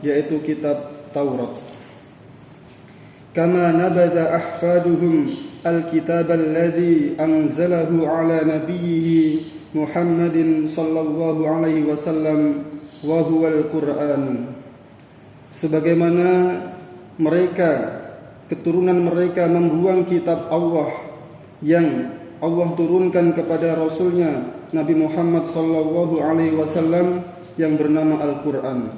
yaitu kitab Taurat. Kama nabadha ahfaduhum al-kitab alladhi anzalahu ala nabiyhi Muhammadin sallallahu alaihi wasallam wa huwa al-Qur'an. Sebagaimana mereka, keturunan mereka membuang kitab Allah yang Allah turunkan kepada Rasulnya Nabi Muhammad sallallahu alaihi wasallam yang bernama Al-Qur'an.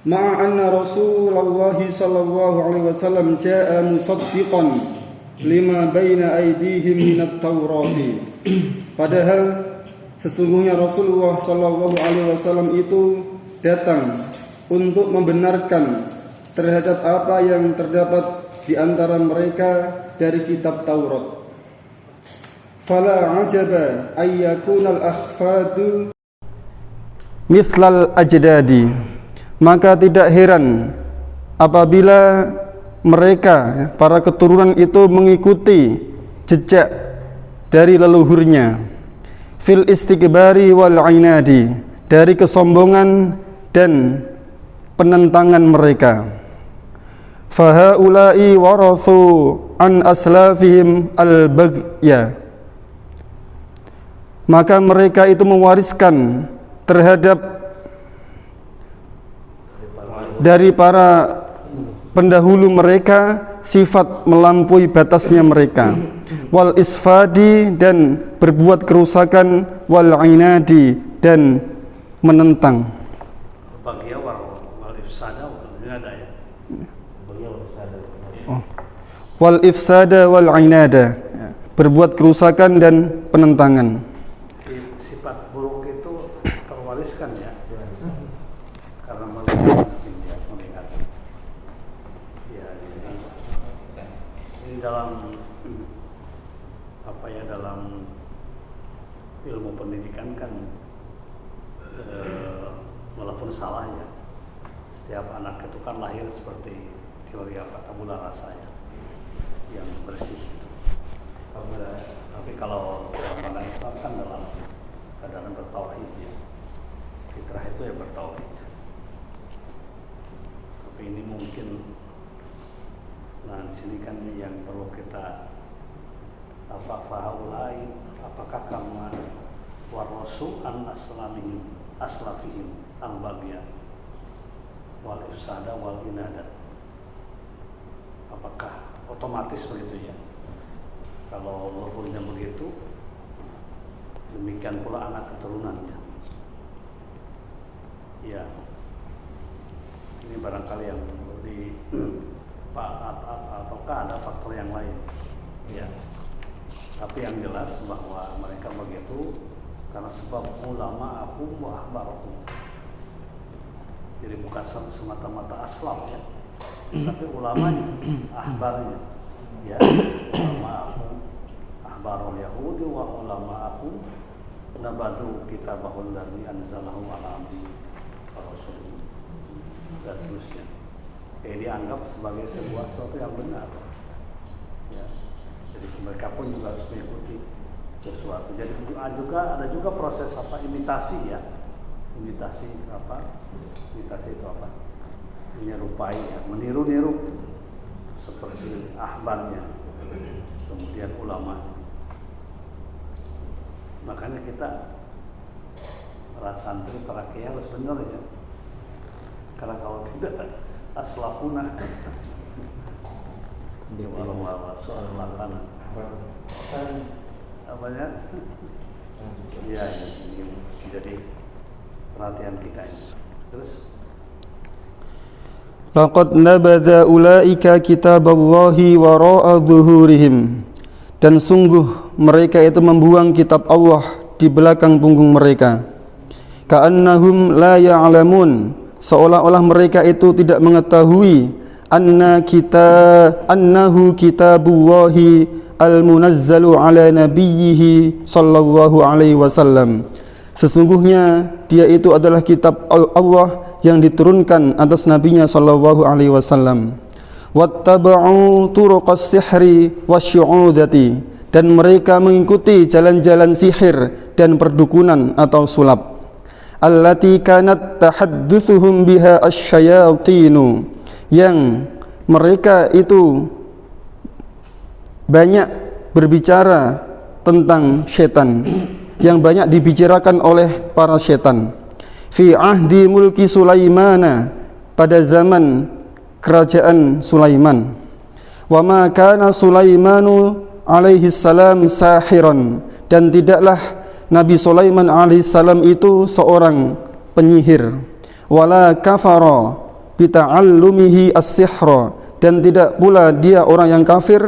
Ma'a anna Rasulullah sallallahu alaihi wasallam jaa'a musaddiqan lima baina aydihim minat Taurati. Padahal sesungguhnya Rasulullah sallallahu alaihi wasallam itu datang untuk membenarkan terhadap apa yang terdapat di antara mereka dari kitab Taurat. Fala ajaba ay yakuna al-akhfadu mislal ajdadi. Maka tidak heran apabila mereka, para keturunan itu mengikuti jejak dari leluhurnya, fil istikbari wal inadi, dari kesombongan dan penentangan mereka. Fahaula'i warathu an aslafihim al-baghya. Maka mereka itu mewariskan terhadap dari para pendahulu mereka sifat melampaui batasnya mereka, wal isfadi, dan berbuat kerusakan, wal inadi, dan menentang. Wal ifsada wal inada, berbuat kerusakan dan penentangan. Sifat buruk itu terwariskan ya, karena melihat ya, ini dalam apa ya, dalam ilmu pendidikan kan walaupun salah ya, setiap anak itu kan lahir seperti teori apa, tabula rasa ya, yang bersih itu. Tapi kalau dalam Islam kan dalam keadaan bertauhid ya, fitrah itu ya bertauhid. Tapi ini mungkin, nah di sini kan yang perlu kita apa, fahaulai, apakah kama warasu an aslafihim al-bagya wal ifsada wal inada. Apakah otomatis begitu ya? Kalau leluhurnya begitu, demikian pula anak keturunannya. Ya, ini barangkali yang di ataukah ada faktor yang lain? Ya, tapi yang jelas bahwa mereka begitu karena sebab ulama aku wa ahbarakum. Jadi bukan semata-mata aslaf ya, tapi ulamanya, ahbarnya. Ya, ulama aku ahbarul yahudi wa ulama aku nabadu kitabahul ladzi anzalahu ala abdi wa rasulih dan seterusnya. Dianggap sebagai sebuah sesuatu yang benar ya. Jadi mereka pun juga harus mengikuti sesuatu. Jadi juga ada juga proses apa, imitasi ya. Imitasi apa? Imitasi itu apa? Menyerupai ya, meniru-niru seperti ahbarnya, kemudian ulama. Makanya kita para santri, para kiai harus benar ya, karena kalau tidak aslafuna walau soal makanan apanya ya, ini jadi perhatian kita ini. Terus laqad nabadha ulaika kitaballahi wara'a dhuhurihim, dan sungguh mereka itu membuang kitab Allah di belakang punggung mereka. Ka'annahum la ya'lamun, seolah-olah mereka itu tidak mengetahui annahu kitabullahi al-munazzalu ala nabiyhi sallallahu alaihi wasallam. Sesungguhnya dia itu adalah kitab Allah yang diturunkan atas nabinya sallallahu alaihi wasallam. Wattaba'u turuqas sihri wasyu'udati, dan mereka mengikuti jalan-jalan sihir dan perdukunan atau sulap. allati kanat tahaddutsuhum biha asyayatinu, yang mereka itu banyak berbicara tentang setan, yang banyak dibicarakan oleh para setan. Fi ahdi mulki Sulaimana, pada zaman kerajaan Sulaiman. Wa ma kana Sulaimanu alaihi salam sahiran, dan tidaklah Nabi Sulaiman alaihi salam itu seorang penyihir. Wala kafara bita'allumihi as-sihra, dan tidak pula dia orang yang kafir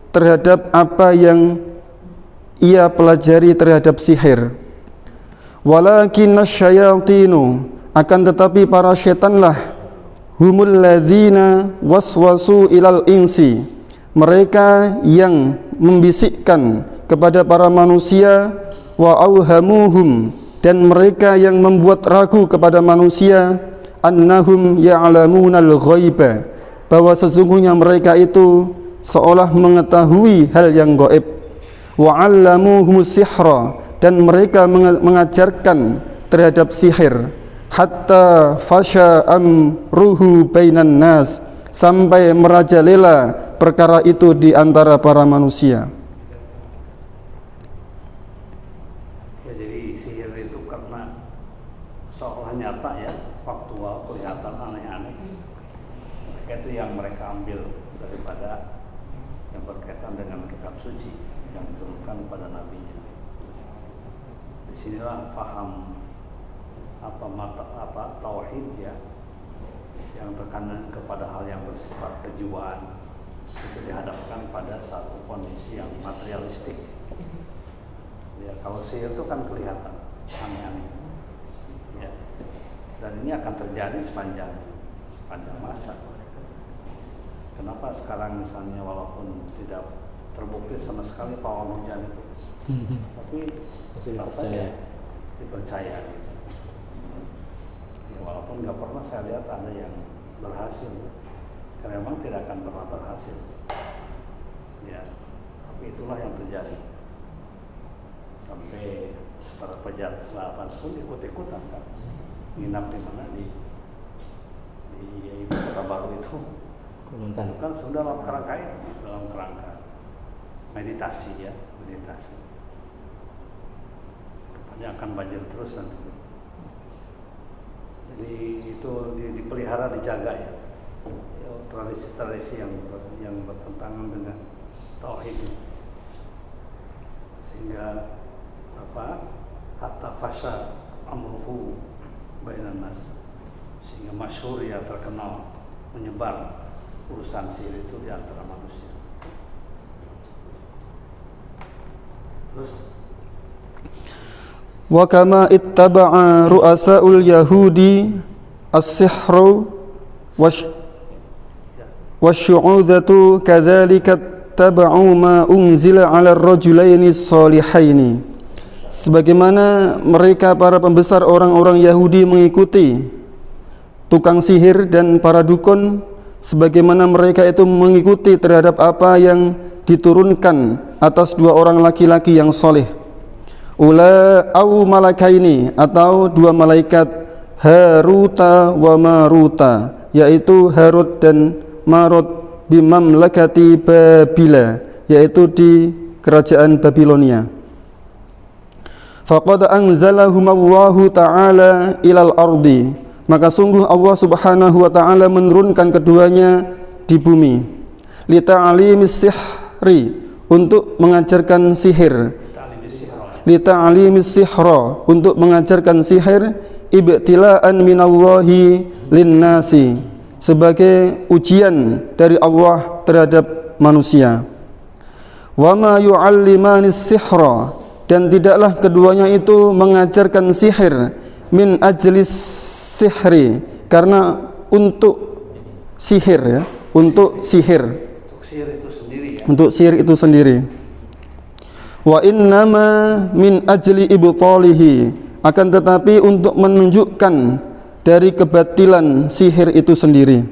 terhadap apa yang ia pelajari terhadap sihir. Walakinna syayatinu, akan tetapi para syaitanlah, humul ladzina waswasu ilal insi, mereka yang membisikkan kepada para manusia, wa auhamuhum, dan mereka yang membuat ragu kepada manusia, annahum ya'lamunal ghaiba, bahwa sesungguhnya mereka itu seolah mengetahui hal yang gaib. Wa 'allamuhumus sihra, dan mereka mengajarkan terhadap sihir. Hatta fasha amruhu bainan nas, sampai merajalela perkara itu di antara para manusia. Ya, jadi sihir itu karena seolah nyata ya, faktual, kelihatan aneh-aneh. Itu yang mereka ambil daripada yang berkaitan dengan kitab suci yang diturunkan kepada nabinya. Disinilah faham tauhid ya, yang tekanan kepada hal yang bersifat kejiwaan itu dihadapkan pada satu kondisi yang materialistik. Ya, kalau sihir itu kan kelihatan aneh-aneh. Ya. Dan ini akan terjadi sepanjang masa. Kenapa sekarang misalnya walaupun tidak terbukti sama sekali pawang hujan itu, tapi tetap saja dipercaya. Ya, walaupun nggak pernah saya lihat ada yang berhasil, karena memang tidak akan pernah berhasil. Ya, tapi itulah yang terjadi. Sampai para pejabat selatan pun ikut-ikutan kan, nginap di mana di ibu kota baru itu. Itu kan sudah dalam kerangka meditasi ya, meditasi. Rupanya akan banjir terus nanti. Jadi itu dipelihara, dijaga ya, tradisi-tradisi yang bertentangan dengan tauhid, sehingga hatta fasha amruhu bainan nas, sehingga masyhur ya, terkenal, menyebar urusan sihir itu di antara manusia. Terus wa kama ittaba'a ru'asa'ul yahudi as-sihru wasyu'udatu kadzalika taba'u ma unzila 'ala ar-rajulaini shalihaini, sebagaimana mereka para pembesar orang-orang Yahudi mengikuti tukang sihir dan para dukun, sebagaimana mereka itu mengikuti terhadap apa yang diturunkan atas dua orang laki-laki yang soleh. Ula au malakaini, atau dua malaikat, Haruta wa Maruta, yaitu Harut dan Marut, bimamlakati Babila, yaitu di kerajaan Babilonia. Faqad anzalahumallahu ta'ala ilal ardi, maka sungguh Allah subhanahu wa ta'ala menurunkan keduanya di bumi. Lita'alimis sihri, untuk mengajarkan sihir. Lita'alimis sihra, untuk mengajarkan sihir. Ibtila'an minallahi linnasi, sebagai ujian dari Allah terhadap manusia. Wa ma yu'allimanis sihra, dan tidaklah keduanya itu mengajarkan sihir, min ajlis sihri, karena untuk sihir ya, untuk sihir itu sendiri ya. Untuk sihir itu sendiri. Wa innama min ajli ibtalihi, akan tetapi untuk menunjukkan dari kebatilan sihir itu sendiri.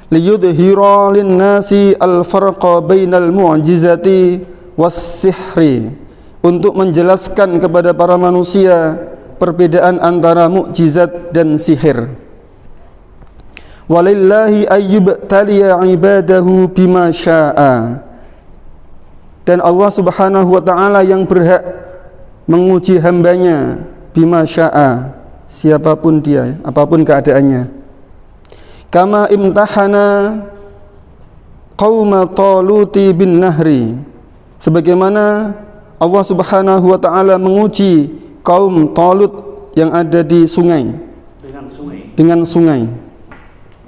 Liyudhira linnasi al-farqa bainal mu'jizati was-sihri, untuk menjelaskan kepada para manusia perbedaan antara mukjizat dan sihir. Walillahi ayyubtaliya ibadahu bima syaa. Dan Allah Subhanahu wa taala yang berhak menguji hambanya bima syaa, siapapun dia, apapun keadaannya. Kama imtahana qauma Taluti bin Nahri, sebagaimana Allah Subhanahu wa taala menguji kaum Talut yang ada di sungai, dengan sungai.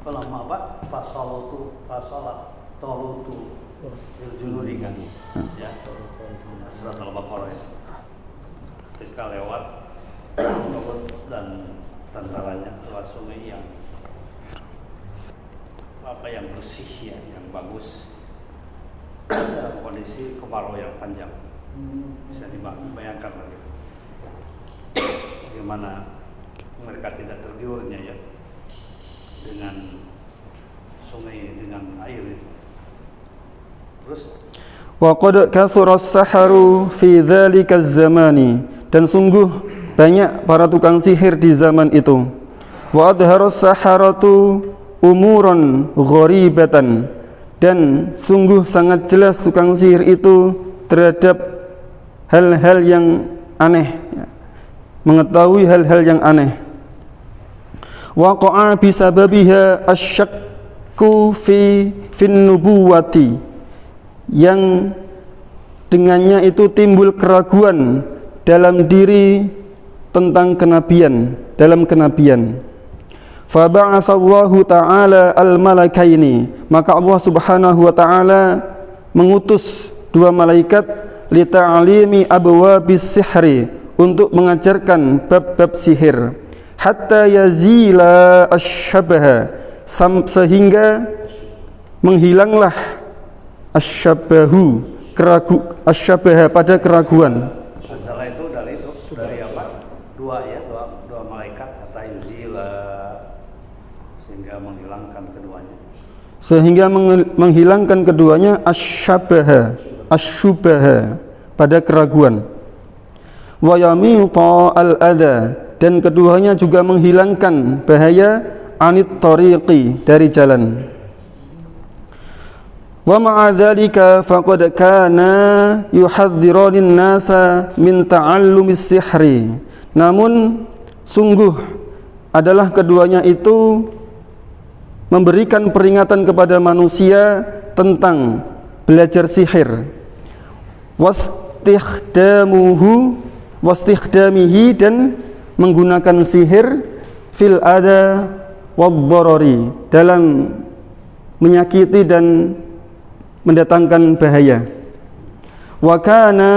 Falamma apa? Fasalat Talutu bil junudi kan. Ya. Surat Al-Baqarah. Ketika lewat dan tentaranya lewat sungai yang yang bersih ya, yang bagus dalam kondisi kemarau yang panjang. Bisa dibayangkan lagi bagaimana mereka tidak tergiurnya ya dengan sungai, dengan air itu. Terus wa qad kathura as-saharu fi dzalika az-zamani, dan sungguh banyak para tukang sihir di zaman itu. Wa adhara as-saharatu umuran gharibatan, dan sungguh sangat jelas tukang sihir itu terhadap hal-hal yang aneh, mengetahui hal-hal yang aneh. Waqa'a bisababiha asyakku fi nubuwati, yang dengannya itu timbul keraguan dalam diri tentang kenabian, dalam kenabian. Faba'atsallahu ta'ala al-malakaini, maka Allah Subhanahu wa ta'ala mengutus dua malaikat li ta'limi abwabis sihri, untuk mengajarkan bab-bab sihir, hatta yazila asy-syabaha, sehingga menghilanglah asy-syabahu, asy-syabaha pada keraguan. Masalah itu dari apa? Dua malaikat, hatta yazila, sehingga menghilangkan keduanya asy-syabaha, asy-syubaha, pada keraguan. Wa yamita al-adha, dan keduanya juga menghilangkan bahaya anit tariqi, dari jalan. Wa ma'a dzalika faqad kana yuhadhdhirun nasa min ta'allumis sihri, namun sungguh adalah keduanya itu memberikan peringatan kepada manusia tentang belajar sihir, wastikhdamihi, dan menggunakan sihir fil adha wad-darari, dalam menyakiti dan mendatangkan bahaya. Wa kana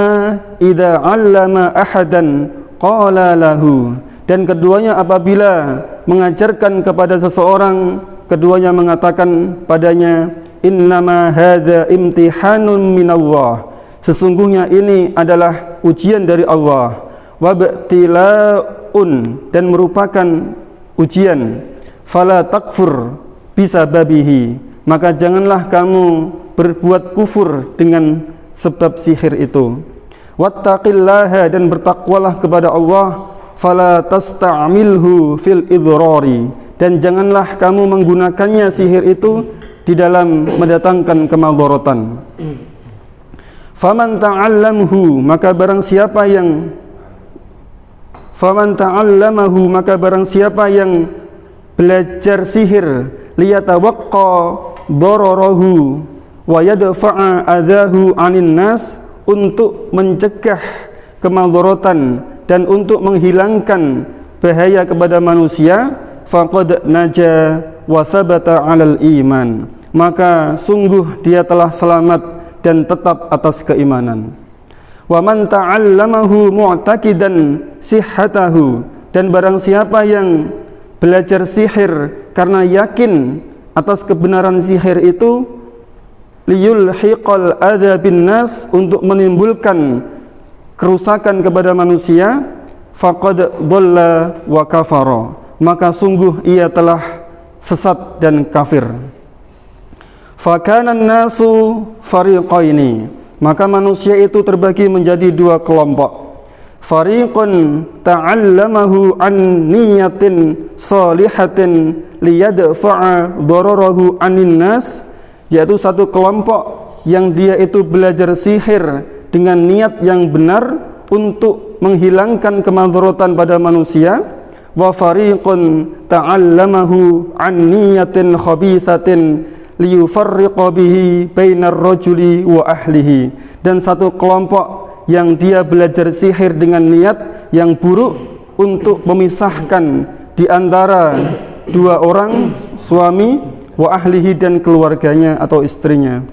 idza 'allama ahadan qala lahu, dan keduanya apabila mengajarkan kepada seseorang, keduanya mengatakan padanya, innama hadza imtihanun minallah, sesungguhnya ini adalah ujian dari Allah. Wabtilaun, dan merupakan ujian. Fala takfur bisababihi, maka janganlah kamu berbuat kufur dengan sebab sihir itu. Wattaqillaha, dan bertakwalah kepada Allah. Fala tasta'milhu fil idrari, dan janganlah kamu menggunakannya sihir itu di dalam mendatangkan kemadharatan. Faman ta'allamhu, maka barang siapa yang belajar sihir, liyatawaqqa dararahu wa yadfa'a adzahu 'anin nas, untuk mencegah kemadharatan dan untuk menghilangkan bahaya kepada manusia, faqad naja wa thabata 'alal iman, maka sungguh dia telah selamat dan tetap atas keimanan. Wa man ta'allamahu mu'taqidan sihhatahu, dan barang siapa yang belajar sihir karena yakin atas kebenaran sihir itu, liyulhiqal adza bin nas, untuk menimbulkan kerusakan kepada manusia, faqad dhalla wa kafara, maka sungguh ia telah sesat dan kafir. Fakanan nasu fariqaini, maka manusia itu terbagi menjadi dua kelompok. fariqun ta'allamahu an niyatin salihatin liyadfa'a dararahu anin nas, yaitu satu kelompok yang dia itu belajar sihir dengan niat yang benar untuk menghilangkan kemadharatan pada manusia. Wa fariqun ta'allamahu an niyatin khabithatin liyufarriqa bihi bainar rajuli wa ahlihi, dan satu kelompok yang dia belajar sihir dengan niat yang buruk untuk memisahkan di antara dua orang, suami wa ahlihi dan keluarganya atau istrinya.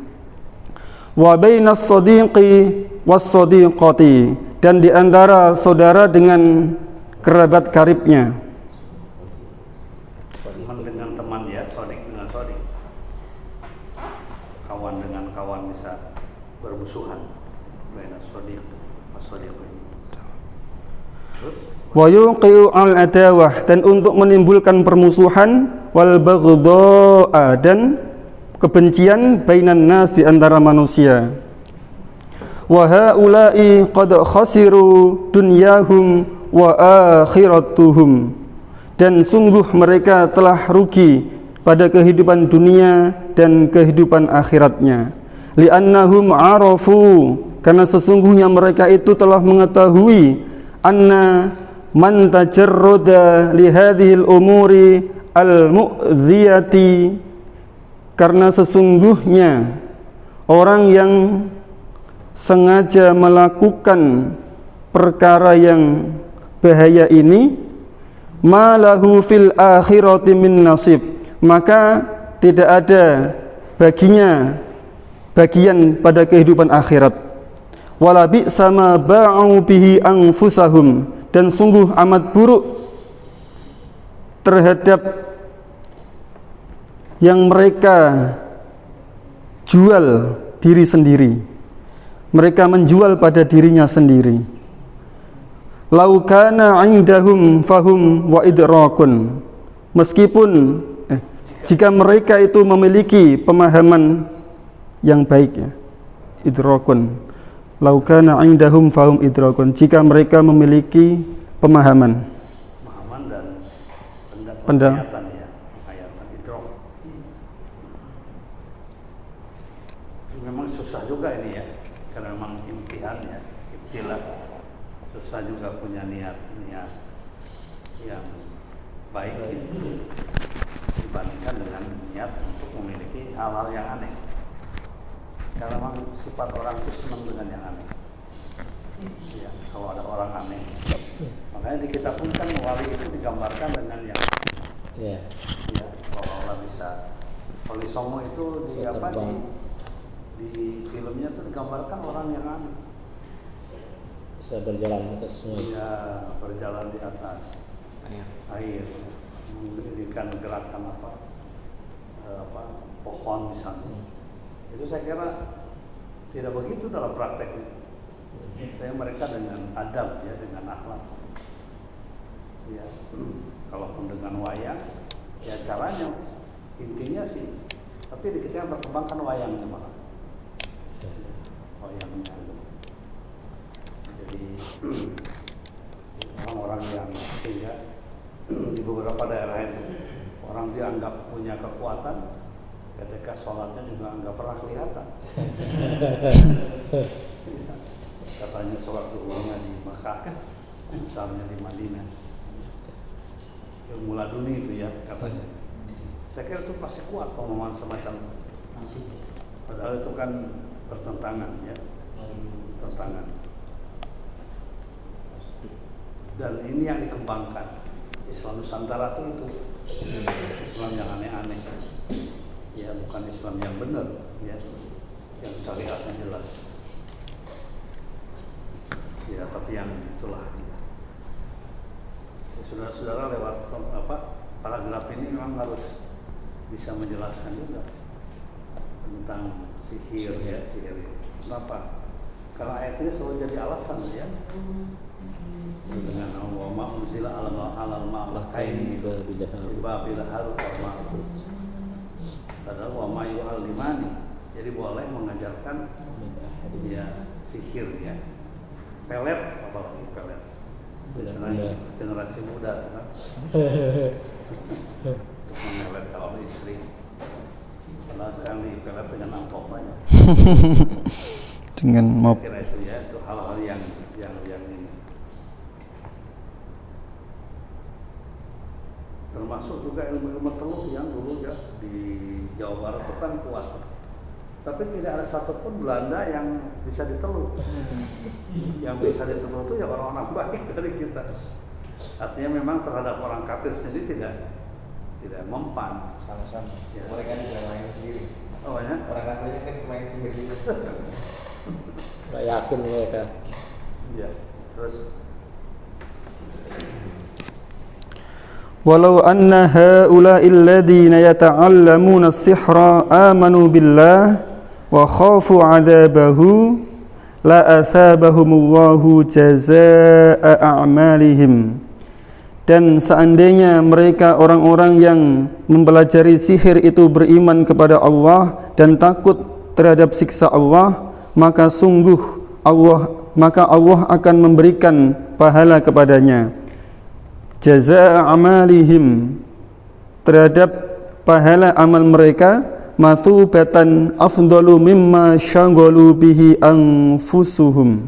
Wa bainas sadiqi was sadiqati, dan di antara saudara dengan kerabat karibnya. Teman dengan teman ya, sodik dengan sodik. Kawan dengan kawan bisa bermusuhan. Bainas sadiq was sadiqi. Terus Wa yuqi'u al-adawah, dan untuk menimbulkan permusuhan, wal baghdha'a, dan kebencian, bainan nas, di antara manusia. Wa haula'i qad khasiru dunyahum wa akhiratuhum, dan sungguh mereka telah rugi pada kehidupan dunia dan kehidupan akhiratnya. Li'annahum arafu, karena sesungguhnya mereka itu telah mengetahui, anna man tajarrada li hadhil umuri al-mu'dhiyati, karena sesungguhnya orang yang sengaja melakukan perkara yang bahaya ini, malahu fil akhirati min nasib, maka tidak ada baginya bagian pada kehidupan akhirat. Wala bi'sa ma ba'u bihi anfusahum, dan sungguh amat buruk terhadap yang mereka jual diri sendiri. Mereka menjual pada dirinya sendiri. Lau kana 'indahum fahum wa idrakun, meskipun jika mereka itu memiliki pemahaman yang baik, ya, idrakun. Lau kana 'indahum fahum idrakun, jika mereka memiliki pemahaman dan penghayatan, ya, penghayatan idrak. Memang susah juga ini ya, karena memang imtihan ya, ibtilah. Susah juga punya niat yang baik ya, dibandingkan dengan niat untuk memiliki hal-hal yang aneh. Karena memang sifat orang itu senang dengan yang aneh. Ya, kalau ada orang aneh, makanya di kitab pun kan wali itu digambarkan dengan yang ya, kalau Allah bisa. Wali Songo itu di apa di filmnya itu digambarkan orang yang aneh. Bisa berjalan atas sungai. Ya, berjalan di atas air, mendirikan gerakan pohon misalnya. Itu saya kira tidak begitu dalam prakteknya. Tapi mereka dengan adab ya, dengan akhlak. Ya, kalaupun dengan wayang, ya caranya intinya sih. Tapi di kita berkembangkan wayangnya malah. Wayangnya. Jadi orang-orang yang sehingga di beberapa daerah itu orang dianggap punya kekuatan, ketika sholatnya juga nggak pernah kelihatan. Katanya sholat duhurnya di Mekah, misalnya di Madinah, ilmu laduni itu ya katanya. Saya kira itu pasti kuat pemahaman semacam itu. Padahal itu kan bertentangan ya, bertentangan. Dan ini yang dikembangkan Islam Nusantara itu Islam yang aneh-aneh. Ya, bukan Islam yang benar, ya, yang syariatnya jelas. Ya, tapi yang itulah. Ya, saudara-saudara lewat paragraf ini memang harus bisa menjelaskan juga tentang sihir, ya, sihir. Kenapa? Karena ayat ini selalu jadi alasan, ya. Dengan wa ma unzila alal ma'lakaini Babil Harut wa Marut. Padahal wa ma yu'allimani, jadi boleh mengajarkan ya sihir ya. pelet, apalagi pelet. Biasanya generasi muda kan. Untuk memelet calon istri. Karena sekarang di pelet dengan amplop banyak. Dengan mop. Kira itu ya, itu hal-hal yang ini. Termasuk juga ilmu-ilmu teluh yang dulu ya di Jawa Barat itu kan kuat. Tapi tidak ada satupun Belanda yang bisa diteluh. Yang bisa diteluh itu ya orang-orang baik dari kita. Artinya memang terhadap orang kafir sendiri tidak mempan. Sama-sama. Ya. Mereka juga main sendiri. Oh ya? Orang kafirnya kan main sendiri. Nggak yakin mereka. Iya. Terus Walau anna haula'il ladzina yata'allamuna as-sihra amanu billah wa khafu 'adzabahu la athabahumullahu jazaa'a a'malihim. Dan seandainya mereka orang-orang yang mempelajari sihir itu beriman kepada Allah dan takut terhadap siksa Allah, maka Allah akan memberikan pahala kepadanya. Jazaa'a amalihim, terhadap pahala amal mereka, mathubatan afdalu mimma syaghalu bihi anfusuhum,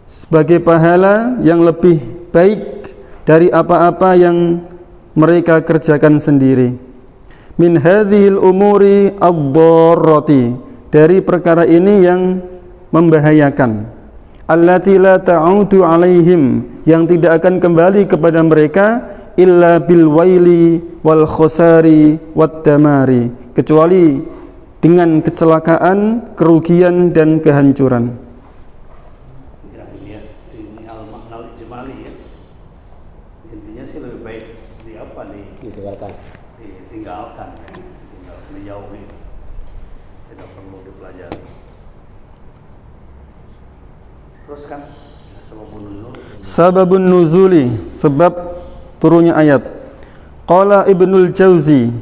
sebagai pahala yang lebih baik dari apa-apa yang mereka kerjakan sendiri. Min hadhil umuri ad-darrati, dari perkara ini yang membahayakan. Allati la ta'udu alaihim, yang tidak akan kembali kepada mereka illa bil waili wal khosari wat damari, kecuali dengan kecelakaan, kerugian dan kehancuran. ya ini al-makna ijmali ya. Intinya sih lebih baik di apa nih? Ditinggalkan. Ditinggalkan ya. Dijauhi. Tidak perlu dipelajari. Terus kan Sababun nuzuli, sebab turunnya ayat. Qala Ibnul Jauzi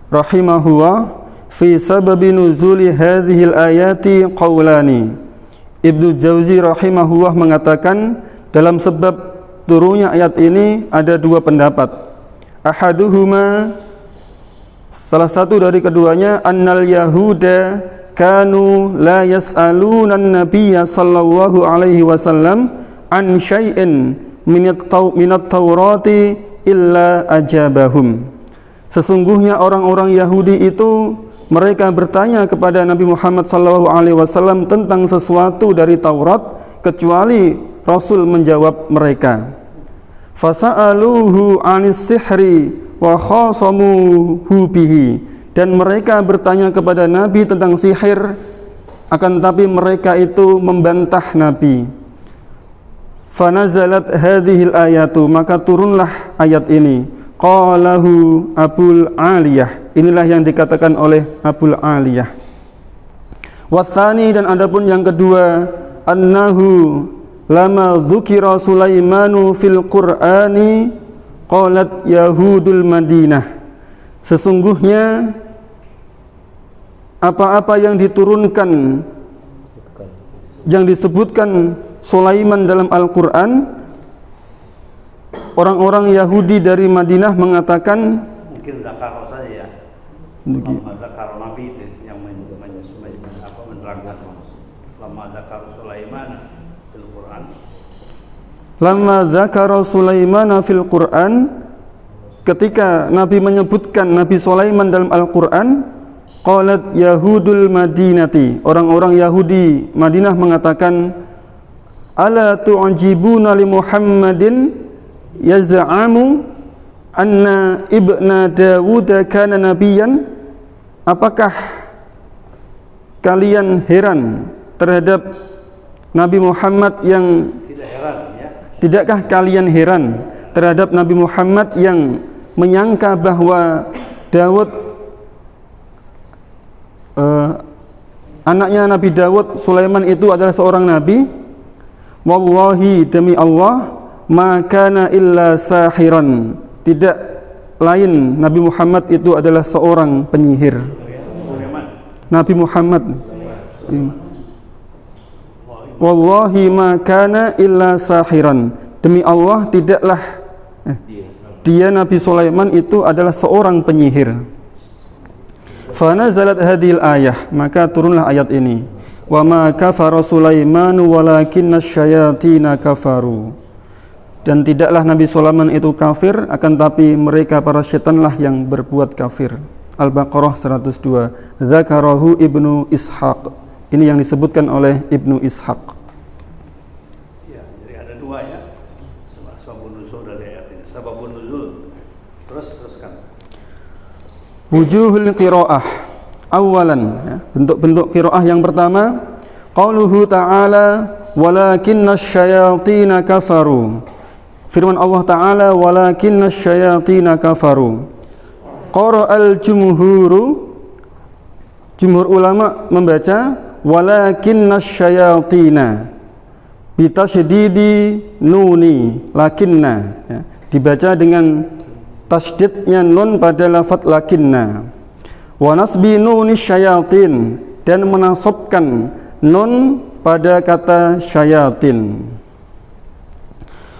rahimahullah fi sababi nuzuli hadhil ayati qaulani. Ibnu Jauzi rahimahullah mengatakan dalam sebab turunnya ayat ini ada dua pendapat. Ahaduhuma, salah satu dari keduanya, annal yahuda kanu la yas'aluna an-nabiyya sallallahu alaihi wasallam an syai'in minat taurati illa ajabahum. Sesungguhnya orang-orang Yahudi itu mereka bertanya kepada Nabi Muhammad sallallahu alaihi wasallam tentang sesuatu dari Taurat, kecuali Rasul menjawab mereka. Fasa'aluhu 'anis sihri wa khasamuhu bihi, dan mereka bertanya kepada Nabi tentang sihir, akan tapi mereka itu membantah Nabi. Fanazalat hadhil ayatu, maka turunlah ayat ini. Qalahu Abul Aliyah, inilah yang dikatakan oleh Abul Aliyah. Watsani, dan adapun yang kedua, annahu lama dzukira Sulaimanu fil Qur'ani qalat Yahudul Madinah. Sesungguhnya apa-apa yang diturunkan, yang disebutkan Sulaiman dalam Al-Quran, orang-orang Yahudi dari Madinah mengatakan, mungkin zakar saja ya. Zakar Nabi itu yang menerangkan lama zakar Sulaiman fil Quran. Lama zakara Sulaiman fil Quran, ketika Nabi menyebutkan Nabi Sulaiman dalam Al-Quran, qalat Yahudul Madinati, orang-orang Yahudi Madinah mengatakan, ala tu'jibuna li Muhammadin yaz'amu anna ibna Dawud kana nabiyan. Apakah kalian heran terhadap Nabi Muhammad yang Tidak heran ya. Tidakkah kalian heran terhadap Nabi Muhammad yang menyangka bahwa Dawud, anaknya Nabi Dawud, Sulaiman itu adalah seorang nabi? Wallahi, demi Allah, ma kana illa sahiran, tidak lain Nabi Muhammad itu adalah seorang penyihir. Nabi Muhammad. Wah, wallahi ma kana illa sahiran, demi Allah tidaklah dia Nabi Sulaiman itu adalah seorang penyihir. Fa nazalat hadhil ayah, maka turunlah ayat ini. Wa ma kafara Sulaiman walakinna syayatina kafaru. Dan tidaklah Nabi Sulaiman itu kafir, akan tapi mereka para setanlah yang berbuat kafir. Al-Baqarah 102. Dzakarahu Ibnu Ishaq. Ini yang disebutkan oleh Ibnu Ishaq. Ya, jadi ada dua ya. Sababun nuzul dari ayat ini. Sababun nuzul. Teruskan. Wujuhul qiraah. Awalan, ya, bentuk-bentuk qiraah yang pertama, qauluhu ta'ala walakinna syayatina kafaru. Firman Allah Ta'ala walakinna syayatina kafaru. Qara'al jumhuru, jumhur ulama membaca walakinna syayatina bitasydidi nuni lakinna, ya, dibaca dengan tasydidnya nun pada lafaz lakinna. Wa nasbi nuni syayatin, dan menasabkan nun pada kata syayatin.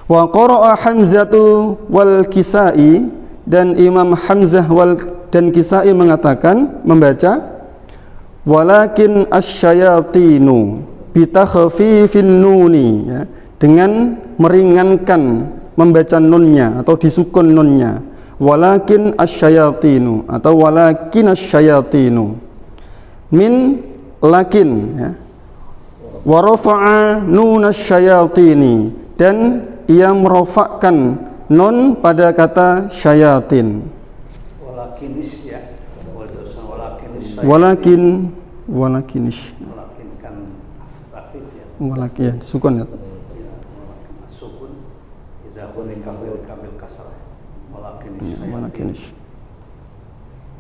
Wa qara'a Hamzatu wal Kisai, dan Imam Hamzah dan Kisai mengatakan membaca walakin asyayatinu bitakhfifin nuni, ya, dengan meringankan membaca nunnya atau disukun nunnya. Walakin asyayatinu atau walakin asyayatinu min lakin, ya. Wa rafa'a nun asyayatini, dan ia merofakkan nun pada kata syayatin. Walakinis, ya. Walakin kan afif, ya. Walakin, ya, disukun, ya. Sukun idza huni kamil kasrah. Walakinis.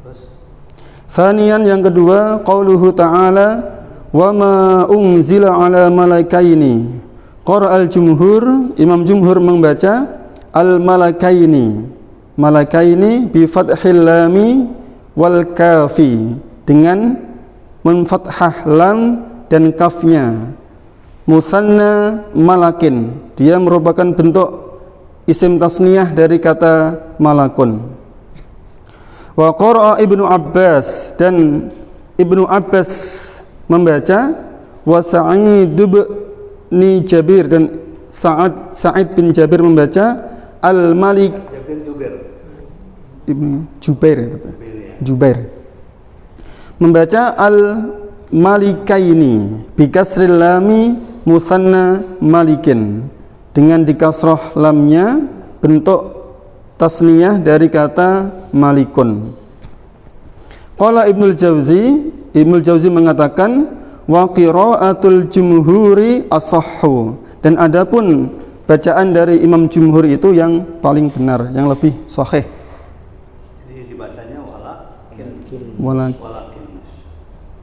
Terus Tsaniyan, yang kedua, qauluhu ta'ala wa ma unzila ala malaikaini. Qara'al jumhur, Imam Jumhur membaca al malakaini, malakaini bi fathil lami wal kafi, dengan menfathah lam dan kafnya. Musanna malakin, dia merupakan bentuk isim tasniyah dari kata malakun. Wa qara'a Ibnu Abbas, dan Ibnu Abbas membaca wa Sa'id bin Jabir, dan Sa'id bin Jabir membaca al-Malik Ibnu Jubair membaca al-Malikaini bi kasril lami musanna malikin, dengan dikasrah lamnya, bentuk tasniyah dari kata malikun. Qala Ibnul Jauzi mengatakan wa qiraatul jumhuri as-sahhu, dan adapun bacaan dari Imam Jumhur itu yang paling benar, yang lebih sahih. Jadi dibacanya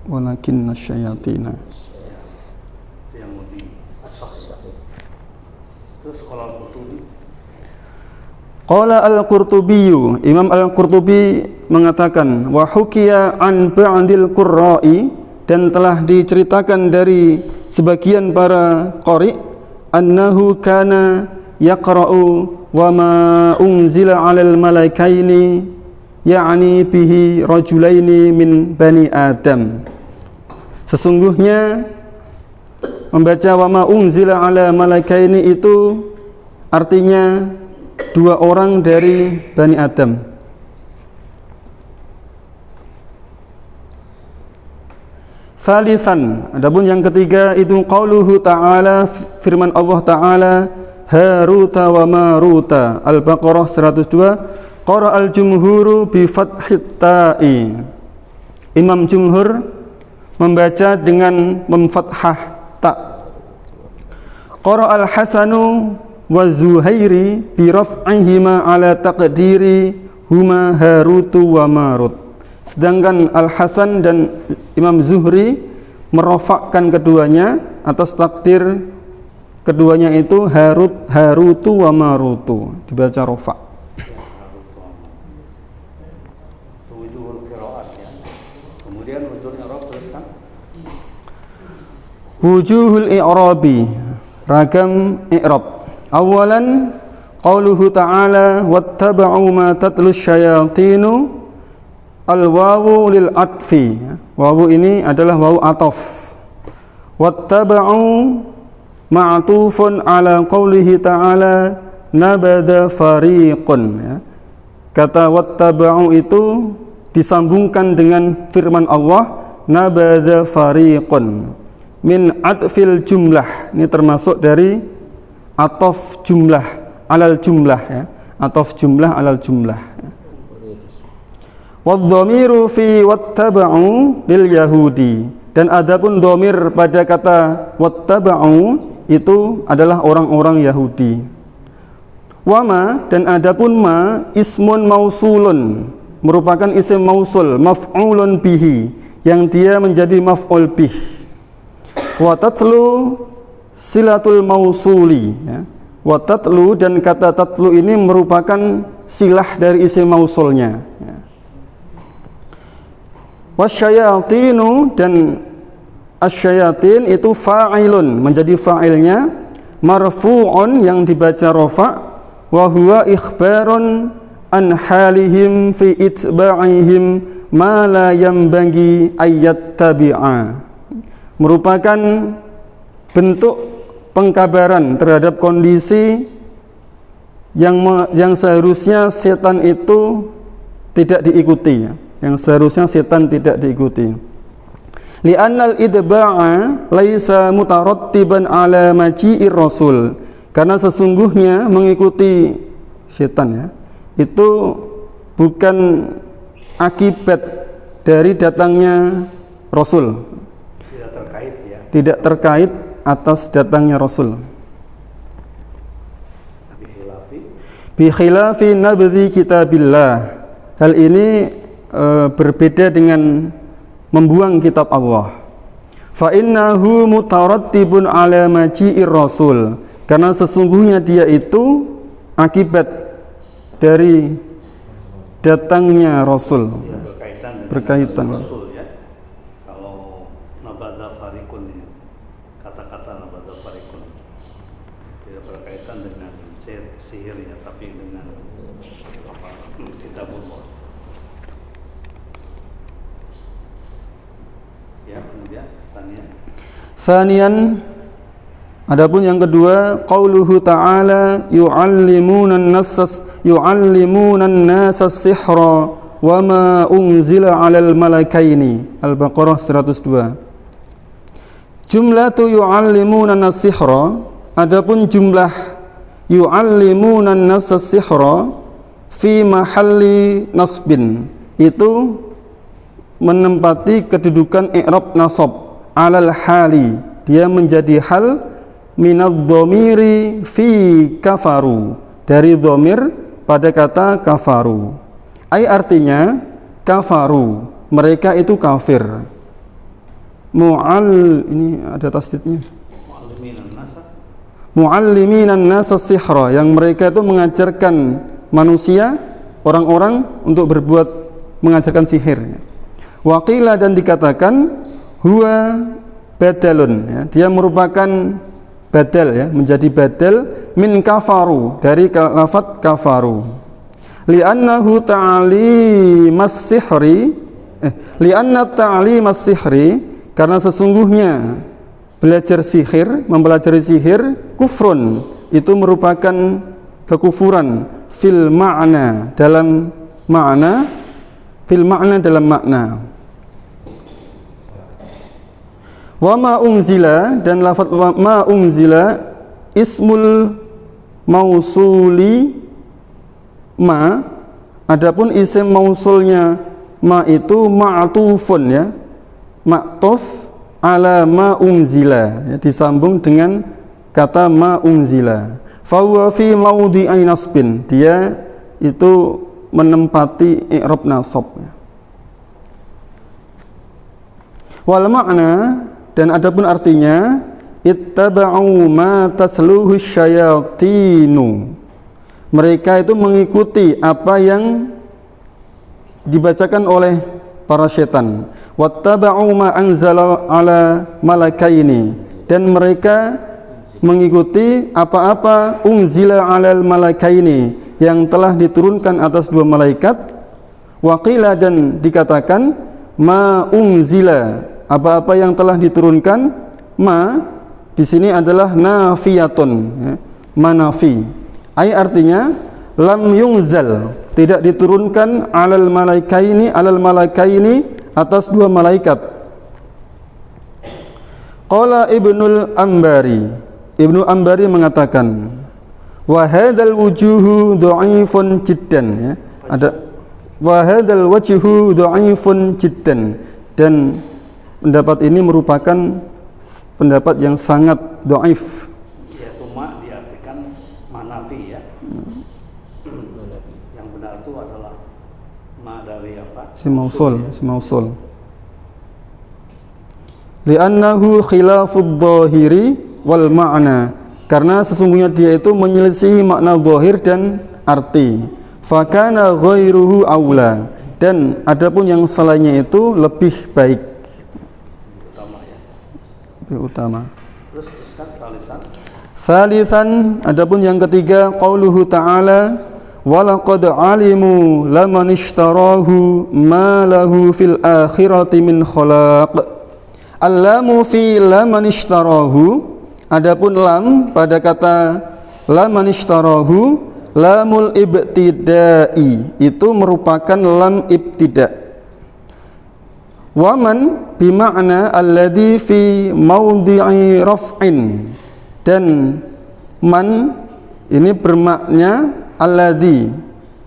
walakin nasyayatina. Itu yang lebih sahih. Terus kalau Al-Qurtubi, Qala Al-Qurtubi, Imam Al-Qurtubi mengatakan wa hukiya an ba'dil qurra'i, dan telah diceritakan dari sebagian para qari annahu kana yaqra'u wa ma unzila 'alal malaikaini, ya'ni bihi rajulaini min bani Adam. Sesungguhnya membaca wa ma unzila 'ala malaikaini itu artinya dua orang dari Bani Adam. Salisan, adapun yang ketiga itu qauluhu ta'ala, firman Allah Ta'ala Haruta wa Maruta, Al-Baqarah 102. Qara'al jumhuru bi fathit ta'i, Imam Jumhur membaca dengan memfathah ta. Qara'al Hasanu wa Zuhairi bi raf'ihima ala taqdiri huma Harutu wa Marut. Sedangkan Al-Hasan dan Imam Zuhri merofakkan keduanya atas takdir keduanya itu Harutu wa Marutu, dibaca rofa. Wujuhul qiraat, ya. Kemudian wujudnya rob teruskan. Wujuhul i'rabi, ragam i'rab. Awalan qauluhu ta'ala wattaba'u ma tatlus syayatinu. Al-wawu lil atfi. Wawu ini adalah wawu ataf. Wattaba'u ma'tufun ala qaulihi ta'ala nabada fariqun, ya. Kata wattaba'u itu disambungkan dengan firman Allah nabada fariqun min atfil jumlah. Ini termasuk dari ataf jumlah alal jumlah, ya. Ataf jumlah alal jumlah, ya. Wadh-dhamiru fi wattaba'u lil yahudi, dan adapun dhamir pada kata wattaba'u itu adalah orang-orang Yahudi. Wama, dan adapun ma ismun mausulun, merupakan isim mausul maf'ulun bihi, yang dia menjadi maf'ul bih. Wa tatlu silatul mausuli, ya. Wa tatlu, dan kata tatlu ini merupakan silah dari isim mausulnya, ya. Wasyayatinu, dan asyayatin itu fa'ilun, menjadi fa'ilnya, marfu'un yang dibaca rafa', wa huwa ikhbarun an halihim fi itba'ihim ma la yanbaghi ayyattabi'a, merupakan bentuk pengkabaran terhadap kondisi yang seharusnya setan itu tidak diikuti, ya. Yang seharusnya setan tidak diikuti. Li'annal idba'a laisa mutarattiban ala maji'ir rasul, karena sesungguhnya mengikuti setan, ya, itu bukan akibat dari datangnya rasul. Tidak terkait, ya. Tidak terkait atas datangnya rasul. Bi khilafi nabdhi kitabillah. Hal ini berbeda dengan membuang kitab Allah. Fa innahu mutarattibun ala maji'ir rasul, karena sesungguhnya dia itu akibat dari datangnya rasul. Ya, berkaitan Berkaitan. rasul, ya. Kalau nabada farikun, ya, kata-kata nabada farikun tidak berkaitan dengan sihirnya, tapi dengan kitabullah. Ya, kemudian Tsaniyan, adapun yang kedua, qauluhu ta'ala yu'allimunan nasas sihra wa ma unzila 'alal malakaini. Al-Baqarah 102. Jumlatu yu'allimunan nas-sihra, adapun jumlah yu'allimunan nasas sihra fi mahalli nasbin, itu menempati kedudukan i'rab nasab alal hali, dia menjadi hal minadh dhamiri fi kafaru, dari dhamir pada kata kafaru. Ai artinya kafaru, mereka itu kafir. Ini ada tasdidnya. Mualliminan nasa sihra, yang mereka itu mengajarkan manusia, orang-orang untuk berbuat, mengajarkan sihir. Waqila, dan dikatakan huwa badalun, ya, dia merupakan badal, ya, menjadi badal min kafaru, dari lafadz kafaru. Li'annahu ta'limas sihri, li'anna ta'limas sihri, karena sesungguhnya belajar sihir, mempelajari sihir, kufrun, itu merupakan kekufuran, fil ma'na, dalam makna, fil ma'na, dalam makna. Wa ma unzila, dan lafaz wa ma unzila ismul mausuli ma, adapun isim mausulnya ma itu ma'tufun, ya, ma'tuf ala ma unzila, ya, disambung dengan kata ma unzila. Fa huwa fi maudhi'i nasbin, dia itu menempati i'rab nasab. Wal makna, dan adapun artinya ittaba'u ma tasluhu syayatinu, mereka itu mengikuti apa yang dibacakan oleh para setan. Wattaba'u ma anzala ala malakaini, dan mereka mengikuti apa-apa unzila alal malakaini yang telah diturunkan atas dua malaikat. Waqila, dan dikatakan ma unzila, apa-apa yang telah diturunkan. Ma di sini adalah nafiyatun, ya, manafi. Ai artinya lam yunzal, tidak diturunkan alal malakaini atas dua malaikat. Qala Ibnul Ambari mengatakan wa hadzal wujuhu dha'ifun jiddan, ya. Ada wa hadzal wajhu dha'ifun jiddan, dan pendapat ini merupakan pendapat yang sangat dhaif. Yaitu ma diartikan manafi, ya. Yang benar itu adalah ma dari apa? Si mausul. Li'annahu khilafud dhahiri wal ma'na, karena sesungguhnya dia itu menyelisihi makna zahir dan arti. Fakana ghairuhu aula, dan adapun yang selainnya itu lebih baik, Utama, ya. lebih utama. Terus kan Salisan, adapun yang ketiga, qauluhu ta'ala walaqad alimu laman ishtarahu ma lahu fil akhirati min khalaq. Al-lamu fi laman ishtarahu, adapun lam pada kata laman ishtarahu, lamul ibtidai, itu merupakan lam ibtida. Waman bima'na alladhi fi maudhi'i raf'in, dan man ini bermakna alladhi,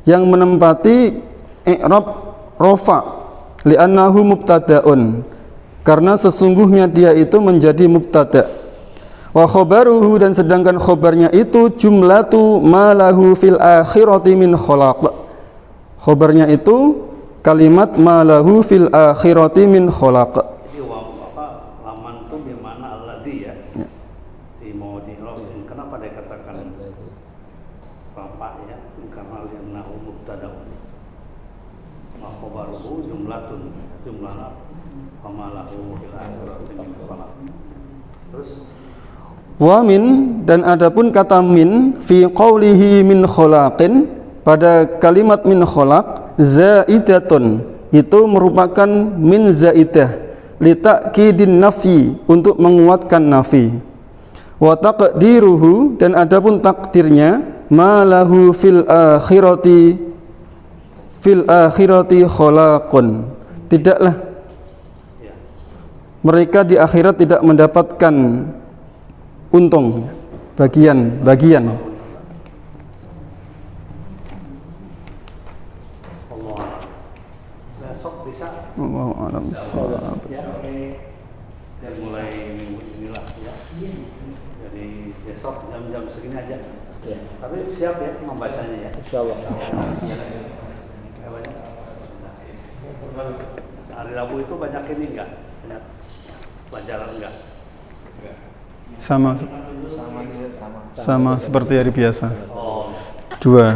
yang menempati i'rab rafa, li'annahu mubtada'un, karena sesungguhnya dia itu menjadi mubtada. Wa khobaruhu, dan sedangkan khobarnya itu jumlatu ma lahu fil akhirati min khalaq. Khobarnya itu kalimat ma lahu fil akhirati min khalaq. Jadi laman itu bimana alladhi, ya. Di mau dirofin, kenapa dia katakan bapak, ya? Karena li'annahu mubtada'un. Wa khobaruhu jumlatun, jumlah pamalahu fil akhirati min khalaq. Terus Wa min, dan adapun kata min fi qawlihi min khalaqin, pada kalimat min khalaq, zaidatun, itu merupakan min zaidah li ta'kidin nafi, untuk menguatkan nafi. Wa taqdiruhu, dan adapun takdirnya ma lahu fil akhirati khalaqun, tidaklah mereka di akhirat tidak mendapatkan untung, bagian. Allah, besok bisa, Wallahu a'lam bishawab. ya. Dan mulai minggu inilah, ya. Jadi besok jam-jam segini aja. Ya. Tapi siap, ya, membacanya, ya. Insyaallah. Hari Rabu itu banyak ini enggak? Banyak pelajaran enggak? Sama Sama gitu, sama. seperti hari biasa. Oh. 2.